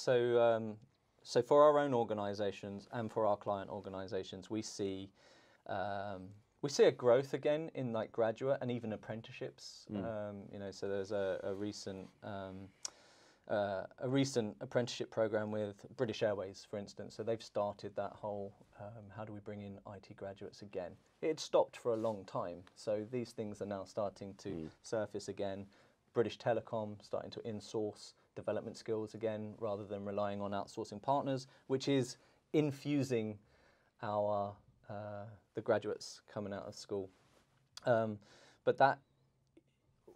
So for our own organisations and for our client organisations, we see a growth again in like graduate and even apprenticeships. You know, so there's a recent apprenticeship program with British Airways, for instance. So they've started that whole how do we bring in IT graduates again? It had stopped for a long time, so these things are now starting to surface again. British Telecom starting to in-source development skills again, rather than relying on outsourcing partners, which is infusing our the graduates coming out of school. But that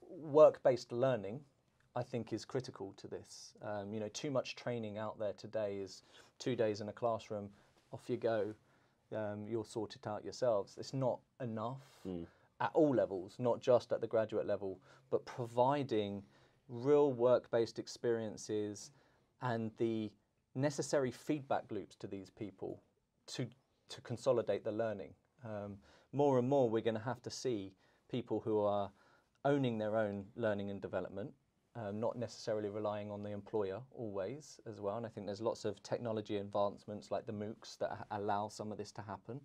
work-based learning, I think, is critical to this. You know, too much training out there today is 2 days in a classroom, off you go, you'll sort it out yourselves. It's not enough at all levels, not just at the graduate level, but providing real work-based experiences and the necessary feedback loops to these people to consolidate the learning. More and more, we're going to have to see people who are owning their own learning and development, not necessarily relying on the employer always as well. And I think there's lots of technology advancements like the MOOCs that allow some of this to happen.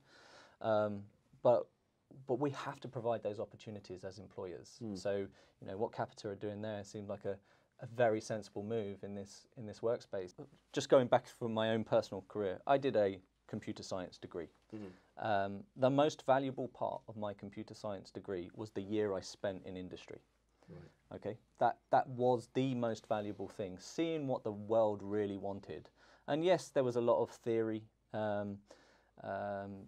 But we have to provide those opportunities as employers. So, you know, what Capita are doing there seemed like a very sensible move in this workspace. Just going back from my own personal career, I did a computer science degree. The most valuable part of my computer science degree was the year I spent in industry. Right. Okay, that was the most valuable thing, seeing what the world really wanted. And yes, there was a lot of theory,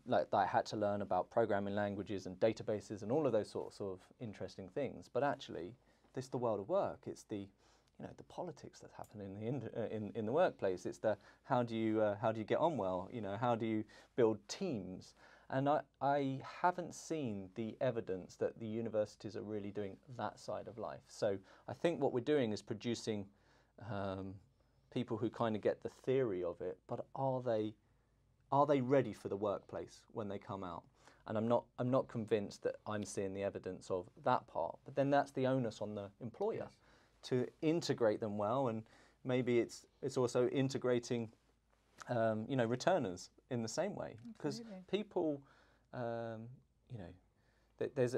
like that I had to learn about programming languages and databases and all of those sorts of interesting things. But actually, this is the world of work. It's the, you know, the politics that's happening in the workplace. It's the how do you get on well? You know, how do you build teams? And I haven't seen the evidence that the universities are really doing that side of life. So I think what we're doing is producing people who kind of get the theory of it, but are they ready for the workplace when they come out? And I'm not convinced that I'm seeing the evidence of that part. But then that's the onus on the employer to integrate them well, and maybe it's also integrating you know, returners in the same way, because people, you know, there's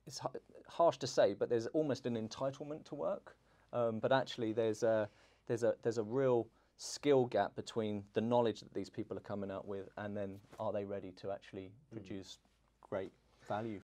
it's harsh to say, but there's almost an entitlement to work, but actually there's a real skill gap between the knowledge that these people are coming out with and then are they ready to actually produce great value